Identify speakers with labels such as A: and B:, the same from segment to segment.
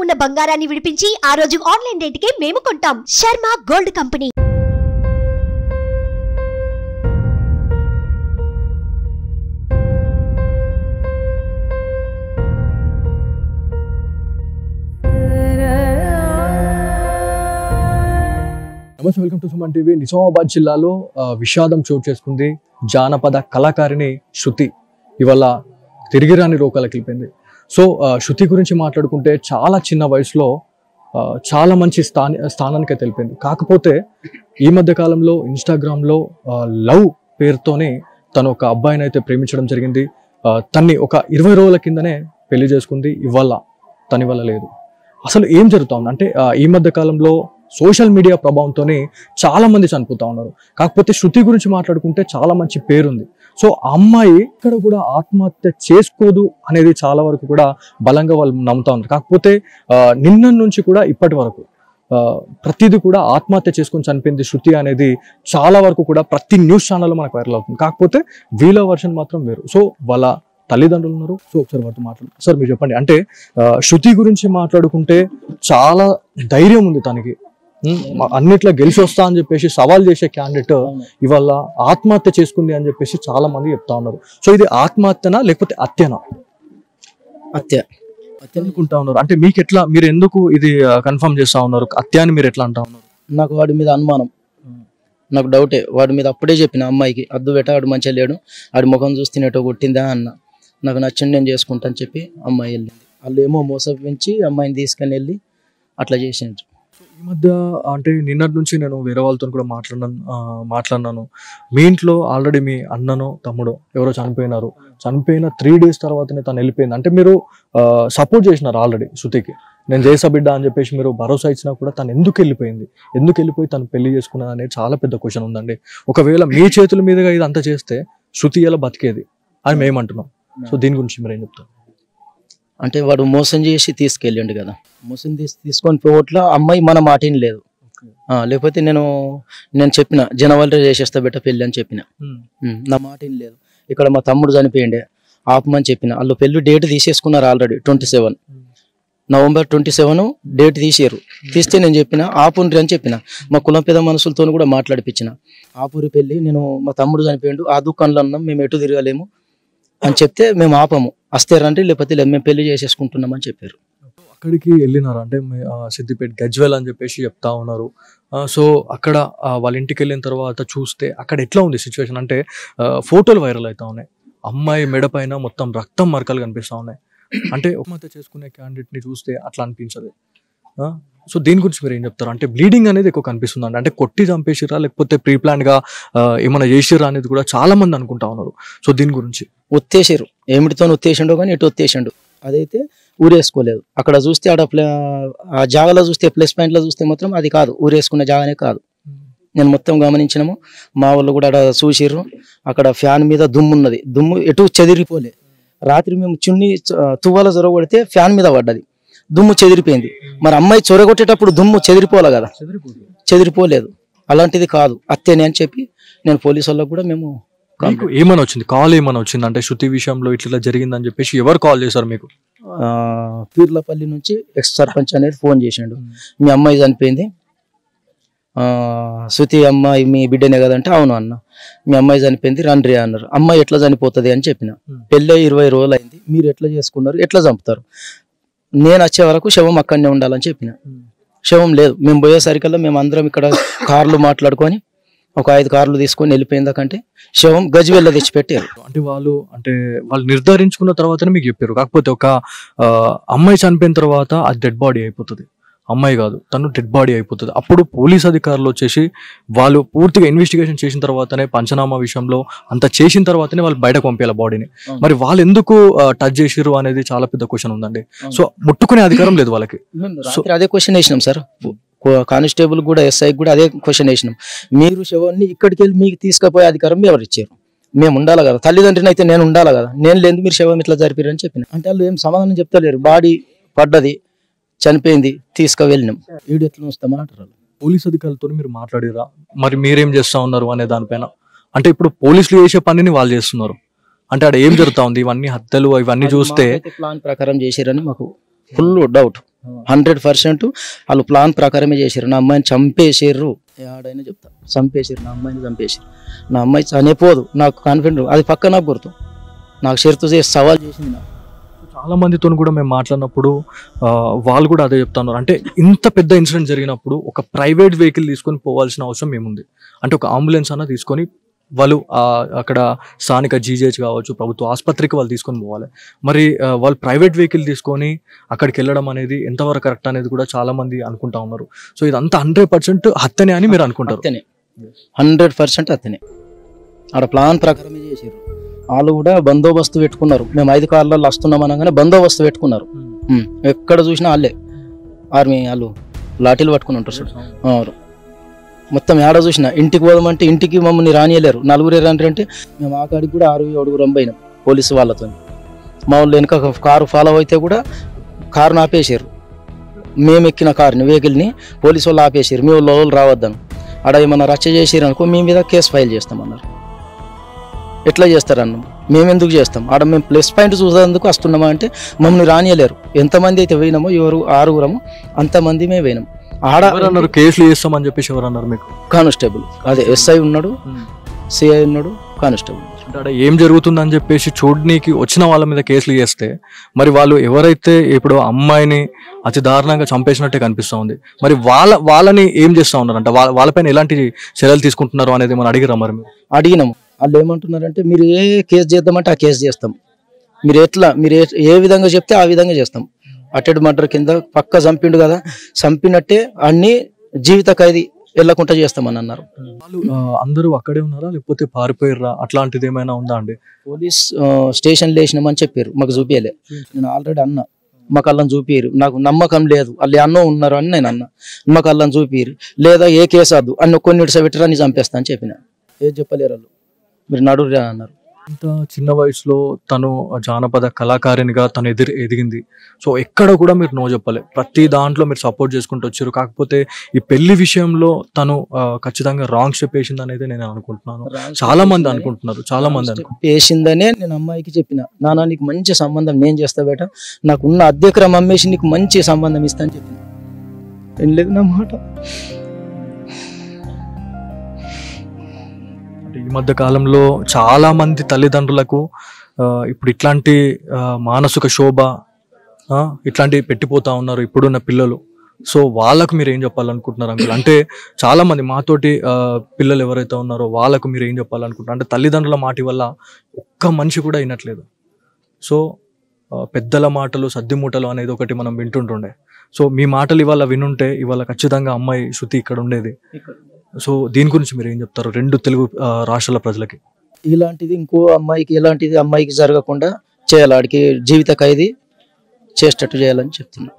A: ఉన్న బంగారాన్ని విడిపించి ఆ రోజు ఆన్లైన్ రేటుకే మేము కొంటాం. Sharma gold company.
B: నమస్తే, welcome to Suman TV. Nizamabad జిల్లాలో విషాదం చోటు చేసుకుంది. జానపద కళాకారిణి శృతి ఇవాళ తిరిగిరాని రోగాలకు వెళ్ళిపోయింది. సో శృతి గురించి మాట్లాడుకుంటే చాలా చిన్న వయసులో చాలా మంచి స్థానానికి వెళ్ళిపోయింది. కాకపోతే ఈ మధ్య కాలంలో ఇన్స్టాగ్రామ్లో లవ్ పేరుతోనే తను ఒక అబ్బాయిని అయితే ప్రేమించడం జరిగింది. తన్ని ఒక 20 రోజుల కిందనే పెళ్లి చేసుకుంది. ఇవాళ తని వల్ల లేదు. అసలు ఏం జరుగుతా ఉంది అంటే ఈ మధ్య కాలంలో సోషల్ మీడియా ప్రభావంతోనే చాలా మంది చనిపోతా ఉన్నారు. కాకపోతే శృతి గురించి మాట్లాడుకుంటే చాలా మంచి పేరుంది. సో ఆ అమ్మాయి ఇక్కడ కూడా ఆత్మహత్య చేసుకోదు అనేది చాలా వరకు కూడా బలంగా వాళ్ళు నమ్ముతా ఉన్నారు. కాకపోతే నిన్న నుంచి కూడా ఇప్పటి వరకు ప్రతిదీ కూడా ఆత్మహత్య చేసుకొని చనిపోయింది శృతి అనేది చాలా వరకు కూడా ప్రతి న్యూస్ ఛానల్లో మనకు వైరల్ అవుతుంది. కాకపోతే వీళ్ళ వర్షన్ మాత్రం వేరు. సో వాళ్ళ తల్లిదండ్రులు ఉన్నారు. సో ఒకసారి వాటితో మాట్లాడు. సార్ మీరు చెప్పండి, అంటే శృతి గురించి మాట్లాడుకుంటే చాలా ధైర్యం ఉంది తనకి, అన్నిట్లో గెలిచి వస్తా అని చెప్పేసి సవాల్ చేసే క్యాండిడేట్ ఇవాళ ఆత్మహత్య చేసుకుంది అని చెప్పేసి చాలా మంది చెప్తా ఉన్నారు. సో ఇది ఆత్మహత్యనా లేకపోతే హత్యనా?
C: హత్య
B: అనుకుంటా ఉన్నారు. అంటే మీకు ఎట్లా, మీరు ఎందుకు ఇది కన్ఫర్మ్ చేస్తా ఉన్నారు? హత్య అని మీరు ఎట్లా అంటా ఉన్నారు?
C: నాకు వాడి మీద అనుమానం, నాకు డౌటే. వాడి మీద అప్పుడే చెప్పిన అమ్మాయికి, అద్దు బెట వాడు మంచిగా లేడు, వాడి ముఖం చూస్తేనేటో కొట్టిందా అన్న. నాకు నచ్చింది నేను చేసుకుంటా అని చెప్పి అమ్మాయి వెళ్ళింది. వాళ్ళు ఏమో మోసపించి అమ్మాయిని తీసుకొని వెళ్ళి అట్లా చేసిండ్రు.
B: ఈ మధ్య అంటే నిన్నటి నుంచి నేను వేరే వాళ్ళతో కూడా మాట్లాడినాను. మీ ఇంట్లో ఆల్రెడీ మీ అన్ననో తమ్ముడో ఎవరో చనిపోయినారు. చనిపోయిన 3 days తర్వాతనే తను వెళ్ళిపోయింది. అంటే మీరు సపోర్ట్ చేసినారు ఆల్రెడీ శృతికి, నేను చేసా బిడ్డ అని చెప్పేసి మీరు భరోసా ఇచ్చినా కూడా తను ఎందుకు వెళ్ళిపోయి తను పెళ్లి చేసుకున్నది అనేది చాలా పెద్ద క్వశ్చన్ ఉందండి. ఒకవేళ మీ చేతుల మీదుగా ఇది అంతా చేస్తే శృతి ఎలా బతికేది అని మేమంటున్నాం. సో దీని గురించి మీరు ఏం చెప్తారు?
C: అంటే వాడు మోసం చేసి తీసుకెళ్ళండు కదా, మోసం తీసుకొని పోవట్ల అమ్మాయి మన మాటేం లేదు. లేకపోతే నేను చెప్పిన జనవరి చేసేస్తా బెట్ట పెళ్ళి అని చెప్పిన, నా మాటేం లేదు. ఇక్కడ మా తమ్ముడు చనిపోయిండే, ఆపమని చెప్పిన. వాళ్ళు పెళ్ళి డేట్ తీసేసుకున్నారు ఆల్రెడీ. 27 నవంబర్ 27 డేట్ తీసారు. తీస్తే నేను చెప్పిన ఆపుండ్రి అని చెప్పిన. మా కులం పెద్ద మనుషులతో కూడా మాట్లాడిపించిన, ఆపూరి పెళ్ళి, నేను మా తమ్ముడు చనిపోయిండు, ఆ దుకాణంలో ఉన్నాం, మేము ఎటు తిరగలేము అని చెప్తే మేము ఆపము, వస్తే రండి లేకపోతే లేదు, మేము పెళ్లి చేసేసుకుంటున్నాం అని చెప్పారు.
B: అక్కడికి వెళ్ళినారు అంటే సిద్దిపేట గజ్వేల్ అని చెప్పేసి చెప్తా ఉన్నారు. సో అక్కడ వాళ్ళ ఇంటికి వెళ్ళిన తర్వాత చూస్తే అక్కడ ఎట్లా ఉంది సిచ్యువేషన్ అంటే ఫోటోలు వైరల్ అవుతా ఉన్నాయి. అమ్మాయి మెడ పైన మొత్తం రక్తం మరకలు కనిపిస్తూ ఉన్నాయి. అంటే ఆత్మహత్య చేసుకునే క్యాండిడేట్ని చూస్తే అట్లా అనిపించదు. సో దీని గురించి మీరు ఏం చెప్తారు? అంటే బ్లీడింగ్ అనేది ఎక్కువ కనిపిస్తుంది. అంటే కొట్టి చంపేసిరా లేకపోతే ప్రీ ప్లాన్ గా ఏమైనా చేసిరా అనేది కూడా చాలా మంది అనుకుంటా ఉన్నారు. సో దీని గురించి
C: ఒత్తేసారు, ఏమిటితో ఒత్తేసిండో కానీ ఎటు ఒత్తేసిండు, అదైతే ఊరేసుకోలేదు. అక్కడ చూస్తే ఆ జాగాలో చూస్తే ప్లస్ పాయింట్లో చూస్తే మాత్రం అది కాదు, ఊరేసుకున్న జాగానే కాదు. నేను మొత్తం గమనించినాము, మా వాళ్ళు కూడా అక్కడ చూసిర్రు. అక్కడ ఫ్యాన్ మీద దుమ్ము ఉన్నది, దుమ్ము ఎటు చెదిరిపోలే. రాత్రి మేము చున్ని తువ్వాల జొరగొడితే ఫ్యాన్ మీద పడ్డది, దుమ్ము చెదిరిపోయింది. మరి అమ్మాయి చొరగొట్టేటప్పుడు దుమ్ము చెదిరిపోలే కదా, చెదిరిపోలేదు. అలాంటిది కాదు, అత్తేనే అని చెప్పి నేను పోలీసు వాళ్ళకు కూడా మేము
B: ఏమైనా వచ్చింది, కాల్ ఏమైనా వచ్చింది అంటే శృతి విషయంలో ఇట్లా జరిగిందని చెప్పేసి ఎవరు కాల్ చేశారు మీకు?
C: పీర్లపల్లి నుంచి ఎక్స్ సర్పంచ్ అనేది ఫోన్ చేసిండు, మీ అమ్మాయి చనిపోయింది, శృతి అమ్మాయి మీ బిడ్డనే కదంటే అవును అన్న, మీ అమ్మాయి చనిపోయింది రండ్రి అన్నారు. అమ్మాయి ఎట్లా చనిపోతుంది అని చెప్పిన. పెళ్ళి 20 రోజులు అయింది, మీరు ఎట్లా చేసుకున్నారు, ఎట్లా చంపుతారు, నేను వచ్చే వరకు శవం అక్కడనే ఉండాలని చెప్పిన. శవం లేదు, మేము పోయేసరికల్లా మేము అందరం ఇక్కడ కార్లు మాట్లాడుకొని ఒక 5 కార్లు తీసుకొని వెళ్ళిపోయిందాకంటే శవం గజ్వేల్లో తెచ్చిపెట్టారు.
B: అంటే వాళ్ళు నిర్ధారించుకున్న తర్వాతనే మీకు చెప్పారు. కాకపోతే ఒక అమ్మాయి చనిపోయిన తర్వాత అది డెడ్ బాడీ అయిపోతుంది, అమ్మాయి కాదు తను డెడ్ బాడీ అయిపోతుంది. అప్పుడు పోలీస్ అధికారులు వచ్చేసి వాళ్ళు పూర్తిగా ఇన్వెస్టిగేషన్ చేసిన తర్వాతనే, పంచనామా విషయంలో అంత చేసిన తర్వాతనే వాళ్ళు బయటకు పంపేయాలి బాడీని. మరి వాళ్ళు ఎందుకు టచ్ చేసిరు అనేది చాలా పెద్ద క్వశ్చన్ ఉందండి. సో ముట్టుకునే అధికారం లేదు వాళ్ళకి.
C: అదే క్వశ్చన్ వేసినాం సార్, కానిస్టేబుల్ కూడా ఎస్ఐకి కూడా అదే క్వశ్చన్ వేసినాం. మీరు శవాన్ని ఇక్కడికి వెళ్ళి మీకు తీసుకుపోయే అధికారం ఎవరు ఇచ్చారు? మేము ఉండాలి కదా, తల్లిదండ్రిని అయితే నేను ఉండాలి కదా, నేను లేదు మీరు శవం ఇట్లా జరిపారని చెప్పిన. అంటే వాళ్ళు ఏం సమాధానం చెప్తలేరు. బాడీ పడ్డది, చనిపోయింది, తీసుకువెళ్ళినాం, వీడు ఎట్లా వస్తామంటారు.
B: పోలీస్ అధికారులతో మీరు మాట్లాడిరా, మరి మీరేం చేస్తా ఉన్నారు అనే దానిపైన? అంటే ఇప్పుడు పోలీసులు చేసే పనిని వాళ్ళు చేస్తున్నారు అంటే ఆడ ఏం జరుగుతా ఉంది? ఇవన్నీ హత్యలు ఇవన్నీ చూస్తే
C: ప్లాన్ ప్రకారం చేశారని మాకు ఫుల్ డౌట్. 100% వాళ్ళు ప్లాన్ ప్రకారమే చేశారు. నా అమ్మాయిని చంపేసారు, ఏడైనా చెప్తా, చంపేసారు, నా అమ్మాయిని చంపేసారు. నా అమ్మాయి చనిపోదు, నాకు కాన్ఫిడెంట్, అది పక్క నాకు గుర్తు, నాకు షరతు చేసి సవాల్ చేసింది. నాకు
B: చాలా మందితో కూడా మేము మాట్లాడినప్పుడు వాళ్ళు కూడా అదే చెప్తున్నారు. అంటే ఇంత పెద్ద ఇన్సిడెంట్ జరిగినప్పుడు ఒక ప్రైవేట్ వెహికల్ తీసుకొని పోవాల్సిన అవసరం ఏముంది? అంటే ఒక అంబులెన్స్ అన్న తీసుకొని వాళ్ళు అక్కడ స్థానిక జీజేహెచ్ కావచ్చు, ప్రభుత్వ ఆసుపత్రికి వాళ్ళు తీసుకొని పోవాలి. మరి వాళ్ళు ప్రైవేట్ వెహికల్ తీసుకొని అక్కడికి వెళ్ళడం అనేది ఎంతవరకు కరెక్ట్ అనేది కూడా చాలా మంది అనుకుంటా ఉన్నారు. సో ఇదంతా 100% హత్యనే అని మీరు అనుకుంటారు?
C: 100% హత్యనే. ఆడ ప్లాన్ ప్రకారమే చేసారు. వాళ్ళు కూడా బందోబస్తు పెట్టుకున్నారు. మేము 5 కార్లలో వస్తున్నాం అనగానే బందోబస్తు పెట్టుకున్నారు. ఎక్కడ చూసినా వాళ్ళే ఆర్మీ వాళ్ళు లాఠీలు పట్టుకుని ఉంటారు చూడు. మొత్తం ఏడ చూసినా ఇంటికి పోదామంటే ఇంటికి మమ్మల్ని రానియలేరు. 4 అంటే మేము ఆ కాడికి కూడా 6-7 పోయినాం పోలీసు వాళ్ళతో. మా వాళ్ళు వెనుక కారు ఫాలో అయితే కూడా కారుని ఆపేసారు. మేము ఎక్కిన కారుని వెహికల్ని పోలీసు వాళ్ళు ఆపేసారు. మీ వాళ్ళు రావద్దాను, ఆడ ఏమన్నా రచ్చ చేసారు అనుకో మీ మీద కేసు ఫైల్ చేస్తామన్నారు. ఎట్లా చేస్తారన్న, మేము ఎందుకు చేస్తాం? ఆడ మేము ప్లస్ పాయింట్ చూసేందుకు వస్తున్నామా అంటే మమ్మల్ని రానియలేరు. ఎంతమంది అయితే పోయినామో 6 అంతమంది మేము పోయినాం. ఆడ
B: కేసులు చేస్తామని చెప్పేసి ఎవరన్నారు మీకు?
C: కానిస్టేబుల్, అదే ఎస్ఐ ఉన్నాడు, సిఐ ఉన్నాడు, కానిస్టేబుల్.
B: అంటే ఏం జరుగుతుందని చెప్పేసి చూడనీకి వచ్చిన వాళ్ళ మీద కేసులు చేస్తే మరి వాళ్ళు ఎవరైతే ఇప్పుడు అమ్మాయిని అతి దారుణంగా చంపేసినట్టే కనిపిస్తూ ఉంది, మరి వాళ్ళని ఏం చేస్తూ ఉన్నారు? అంటే వాళ్ళపైన ఎలాంటి చర్యలు తీసుకుంటున్నారు అనేది మనం అడిగిరా? మరి మీరు
C: అడిగినాము. వాళ్ళు ఏమంటున్నారంటే మీరు ఏ కేసు చేద్దామంటే ఆ కేసు చేస్తాం, మీరు ఏ విధంగా చెప్తే ఆ విధంగా చేస్తాం. అటెడ్ మర్డర్ కింద పక్క చంపిండు కదా, చంపినట్టే అన్ని జీవిత ఖైదీ వెళ్ళకుండా చేస్తామని అన్నారు.
B: అందరూ అక్కడే ఉన్నారా లేకపోతే పారిపోయారా? అట్లాంటిది ఏమైనా ఉందా అండి?
C: పోలీస్ స్టేషన్లో వేసినామని చెప్పారు, మాకు చూపించలే. నేను ఆల్రెడీ అన్నా మాకు అల్లని చూపిరు, నాకు నమ్మకం లేదు వాళ్ళు అన్నో ఉన్నారు అని నేను అన్నా. మాకు అల్లని చూపిరు లేదా ఏ కేసు వద్దు అన్న కొన్ని పెట్టరా నీ చంపేస్తా అని చెప్పిన. ఏది చెప్పలేరు వాళ్ళు, మీరు నడురా అన్నారు.
B: ఇంత చిన్న వయసులో తను జానపద కళాకారినిగా తను ఎదిగింది. సో ఎక్కడ కూడా మీరు నో చెప్పలే, ప్రతి దాంట్లో మీరు సపోర్ట్ చేసుకుంటూ వచ్చారు. కాకపోతే ఈ పెళ్లి విషయంలో తను ఖచ్చితంగా రాంగ్ స్టెప్ వేసింది అనేది నేను అనుకుంటున్నాను. చాలా మంది అనుకుంటున్నారు,
C: వేసిందనే నేను అమ్మాయికి చెప్పిన, నాన్న నీకు మంచి సంబంధం నేను చేస్తా బేట, నాకున్న అద్దెక్రమం అమ్మేసి నీకు మంచి సంబంధం ఇస్తా అని చెప్పిన. ఏం లేదు నా మాట.
B: ఈ మధ్య కాలంలో చాలా మంది తల్లిదండ్రులకు ఇప్పుడు ఇట్లాంటి మానసిక శోభ ఇట్లాంటివి పెట్టిపోతా ఉన్నారు ఇప్పుడున్న పిల్లలు. సో వాళ్ళకు మీరు ఏం చెప్పాలనుకుంటున్నారు అంకుల్? అంటే చాలా మంది మాతోటి పిల్లలు ఎవరైతే ఉన్నారో వాళ్ళకు మీరు ఏం చెప్పాలనుకుంటున్నారు? అంటే తల్లిదండ్రుల మాట వల్ల ఒక్క మనిషి కూడా వినట్లేదు. సో పెద్దల మాటలు సద్దిమూటలు అనేది ఒకటి మనం వింటుంటుండే. సో మీ మాటలు ఇవాళ వినుంటే ఇవాళ ఖచ్చితంగా అమ్మాయి శృతి ఇక్కడ ఉండేది. సో దీని గురించి మీరు ఏం చెప్తారు 2 తెలుగు రాష్ట్రాల ప్రజలకి?
C: ఇలాంటిది ఇంకో అమ్మాయికి ఎలాంటిది అమ్మాయికి జరగకుండా చేయాలి, ఆడికి జీవిత ఖైదీ చేసేటట్టు చేయాలని చెప్తున్నా.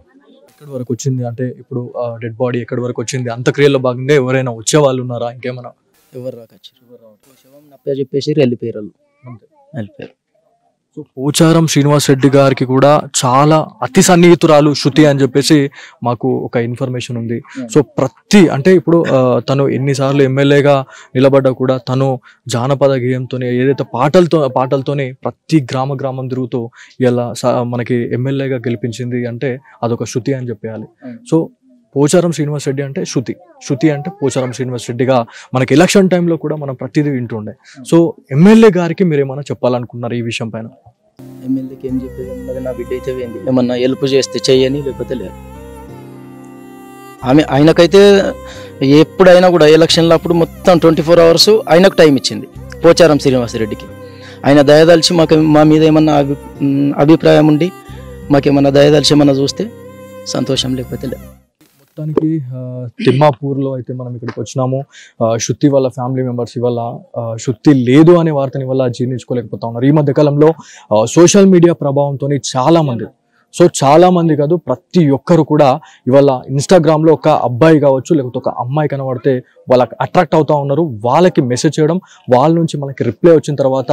B: ఎక్కడి వరకు వచ్చింది అంటే ఇప్పుడు డెడ్ బాడీ ఎక్కడి వరకు వచ్చింది? అంత్యక్రియల్లో భాగంగా ఎవరైనా వచ్చే వాళ్ళు ఉన్నారా? ఇంకేమైనా?
C: ఎవరు శవం నప్ప చెప్పేసి వెళ్ళిపోయారు.
B: సో పోచారం శ్రీనివాస్ రెడ్డి గారికి కూడా చాలా అతి సన్నిహితురాలు శృతి అని చెప్పేసి మాకు ఒక ఇన్ఫర్మేషన్ ఉంది. సో అంటే ఇప్పుడు తను ఎన్నిసార్లు ఎమ్మెల్యేగా నిలబడ్డా కూడా తను జానపద గేయంతోనే ఏదైతే పాటలతోనే ప్రతి గ్రామం తిరుగుతూ ఇలా మనకి ఎమ్మెల్యేగా గెలిపించింది అంటే అదొక శృతి అని చెప్పేయాలి. సో పోచారం శ్రీనివాస్ రెడ్డి అంటే శృతి అంటే పోచారం శ్రీనివాస్ రెడ్డిగా మనకి ఎలక్షన్ టైంలో కూడా మనం ప్రతిదీ వింటుండే. సో ఎమ్మెల్యే గారికి మీరు ఏమైనా చెప్పాలనుకున్నారు ఈ విషయం పైన?
C: ఎమ్మెల్యేకి ఏం చెప్పేది, నా బిడ్డ అయితే ఏంది ఏమన్నా హెల్ప్ చేస్తే చెయ్యని, లేకపోతే లేదు. ఆయనకైతే ఎప్పుడైనా కూడా ఎలక్షన్లో అప్పుడు మొత్తం 24 hours ఆయనకు టైం ఇచ్చింది పోచారం శ్రీనివాస్ రెడ్డికి. ఆయన దయదలిచి మా మీద ఏమన్నా అభిప్రాయం ఉండి మాకేమన్నా దయదలిచి ఏమన్నా చూస్తే సంతోషం, లేకపోతే లేదు.
B: మొత్తానికి తిమ్మాపూర్లో అయితే మనం ఇక్కడికి వచ్చినాము. శృతి వాళ్ళ ఫ్యామిలీ మెంబర్స్ ఇవాళ శృతి లేదు అనే వార్తని వల్ల జీర్ణించుకోలేకపోతా ఉన్నారు. ఈ మధ్య కాలంలో సోషల్ మీడియా ప్రభావంతో చాలా మంది కాదు ప్రతి ఒక్కరు కూడా ఇవాళ ఇన్స్టాగ్రామ్లో ఒక అబ్బాయి కావచ్చు లేకపోతే ఒక అమ్మాయి కనబడితే వాళ్ళకి అట్రాక్ట్ అవుతా ఉన్నారు. వాళ్ళకి మెసేజ్ చేయడం, వాళ్ళ నుంచి మనకి రిప్లై వచ్చిన తర్వాత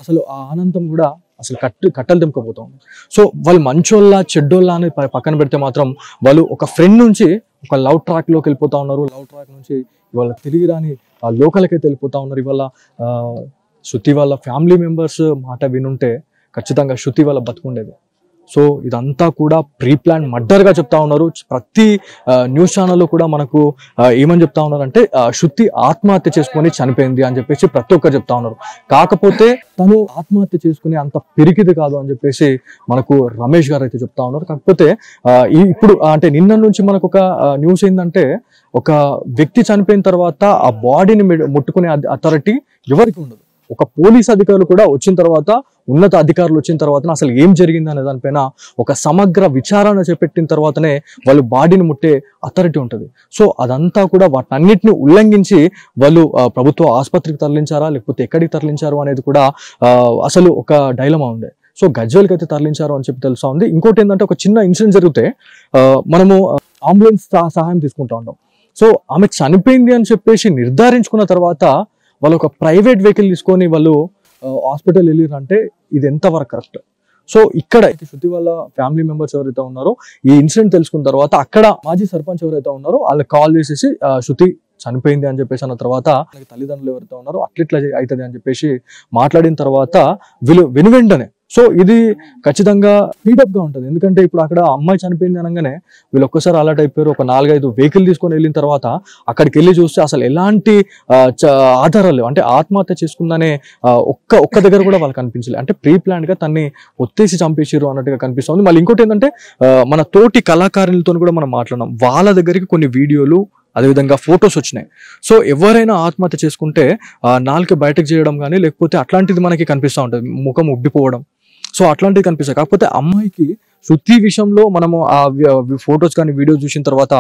B: అసలు ఆ ఆనందం కూడా అసలు కట్టలు తెంపుకోపోతా ఉంది. సో వాళ్ళు మంచోళ్ళ చెడ్డోళ్ళ అని పక్కన పెడితే మాత్రం వాళ్ళు ఒక ఫ్రెండ్ నుంచి ఒక లవ్ ట్రాక్లోకి వెళ్ళిపోతా ఉన్నారు. లవ్ ట్రాక్ నుంచి ఇవాళ తిరిగి రాని ఆ లోకలకైతే వెళ్ళిపోతా ఉన్నారు. ఇవాళ శృతి వాళ్ళ ఫ్యామిలీ మెంబర్స్ మాట వినుంటే ఖచ్చితంగా శృతి వాళ్ళ బతుకుండేది. సో ఇదంతా కూడా ప్రీ ప్లాన్ మర్డర్గా చెప్తా ఉన్నారు. ప్రతి న్యూస్ ఛానల్లో కూడా మనకు ఏమని చెప్తా ఉన్నారంటే శృతి ఆత్మహత్య చేసుకొని చనిపోయింది అని చెప్పేసి ప్రతి ఒక్కరు చెప్తా ఉన్నారు. కాకపోతే తను ఆత్మహత్య చేసుకుని అంత పెరిగిది కాదు అని చెప్పేసి మనకు రమేష్ గారు అయితే చెప్తా ఉన్నారు. కాకపోతే ఇప్పుడు అంటే నిన్న నుంచి మనకు ఒక న్యూస్ ఏంటంటే ఒక వ్యక్తి చనిపోయిన తర్వాత ఆ బాడీని ముట్టుకునే అథారిటీ ఎవరికి ఉండదు. ఒక పోలీస్ అధికారులు కూడా వచ్చిన తర్వాత, ఉన్నత అధికారులు వచ్చిన తర్వాత అసలు ఏం జరిగింది అనే దానిపైన ఒక సమగ్ర విచారణ చేపట్టిన తర్వాతనే వాళ్ళు బాడీని ముట్టే అథారిటీ ఉంటుంది. సో అదంతా కూడా వాటన్నిటిని ఉల్లంఘించి వాళ్ళు ప్రభుత్వ ఆసుపత్రికి తరలించారా లేకపోతే ఎక్కడికి తరలించారు అనేది కూడా అసలు ఒక డైలమా ఉంది. సో గజ్వేల్కి అయితే తరలించారు అని చెప్పి తెలుసా ఉంది. ఇంకోటి ఏంటంటే ఒక చిన్న ఇన్సిడెంట్ జరిగితే మనము అంబులెన్స్ సహాయం తీసుకుంటా ఉంటాం. సో ఆమె చనిపోయింది అని చెప్పేసి నిర్ధారించుకున్న తర్వాత వాళ్ళు ఒక ప్రైవేట్ వెహికల్ తీసుకొని వాళ్ళు హాస్పిటల్ వెళ్ళారంటే ఇది ఎంతవరకు కరెక్ట్? సో ఇక్కడ శృతి వాళ్ళ ఫ్యామిలీ మెంబర్స్ ఎవరైతే ఉన్నారో ఈ ఇన్సిడెంట్ తెలుసుకున్న తర్వాత అక్కడ మాజీ సర్పంచ్ ఎవరైతే ఉన్నారో వాళ్ళకి కాల్ చేసేసి శృతి చనిపోయింది అని చెప్పేసి అన్న తర్వాత తల్లిదండ్రులు ఎవరైతే ఉన్నారో అట్లిట్లా అవుతుంది అని చెప్పేసి మాట్లాడిన తర్వాత వీళ్ళు వెనువెంటనే సో ఇది ఖచ్చితంగా స్పీడప్ గా ఉంటుంది. ఎందుకంటే ఇప్పుడు అక్కడ అమ్మాయి చనిపోయింది అనగానే వీళ్ళు ఒక్కసారి అలర్ట్ అయిపోయారు. ఒక 4-5 వెహికల్ తీసుకొని వెళ్ళిన తర్వాత అక్కడికి వెళ్ళి చూస్తే అసలు ఎలాంటి ఆధారాలు అంటే ఆత్మహత్య చేసుకుందనే ఒక్క దగ్గర కూడా వాళ్ళకి కనిపించలేదు. అంటే ప్రీ ప్లాన్ గా తన్ని ఒత్తేసి చంపేసారు అన్నట్టుగా కనిపిస్తుంది. మళ్ళీ ఇంకోటి ఏంటంటే మన తోటి కళాకారులతో కూడా మనం మాట్లాడినాం. వాళ్ళ దగ్గరికి కొన్ని వీడియోలు అదేవిధంగా ఫొటోస్ వచ్చినాయి. సో ఎవరైనా ఆత్మహత్య చేసుకుంటే నాలుక బయటకు చేయడం కానీ లేకపోతే అట్లాంటిది మనకి కనిపిస్తూ ఉంటుంది, ముఖం ఉబ్బిపోవడం. సో అట్లాంటివి కనిపిస్తాయి. కాకపోతే అమ్మాయికి శృతి విషయంలో మనము ఆ ఫొటోస్ కానీ వీడియోస్ చూసిన తర్వాత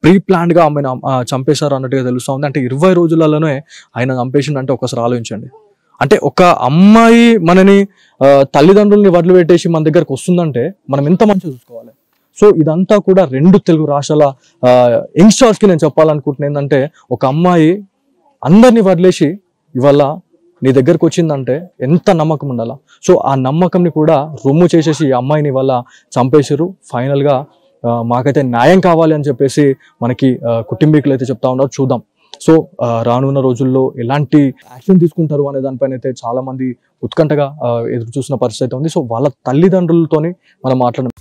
B: ప్రీ ప్లాన్డ్ గా ఆమెను చంపేశారు అన్నట్టుగా తెలుస్తూ ఉంది. అంటే 20 రోజులలోనే ఆయన చంపేసిండు అంటే ఒకసారి ఆలోచించండి. అంటే ఒక అమ్మాయి మనని తల్లిదండ్రుల్ని వదిలిపెట్టేసి మన దగ్గరకు వస్తుందంటే మనం ఎంత మంచిగా చూసుకోవాలి. సో ఇదంతా కూడా 2 తెలుగు రాష్ట్రాల యంగ్స్టర్స్కి నేను చెప్పాలనుకుంటున్నా ఏంటంటే ఒక అమ్మాయి అందరినీ వదిలేసి ఇవాళ నీ దగ్గరకు వచ్చిందంటే ఎంత నమ్మకం ఉండాలా. సో ఆ నమ్మకంని కూడా రొమ్ము చేసేసి ఈ అమ్మాయిని ఇవాళ చంపేసారు. ఫైనల్గా మాకైతే న్యాయం కావాలి అని చెప్పేసి మనకి కుటుంబీకులు అయితే చెప్తా ఉన్నారు. చూద్దాం సో రానున్న రోజుల్లో ఎలాంటి యాక్షన్ తీసుకుంటారు అనే దానిపైన అయితే చాలా మంది ఉత్కంఠగా ఎదురు చూసిన పరిస్థితి ఉంది. సో వాళ్ళ తల్లిదండ్రులతోని మనం మాట్లాడడం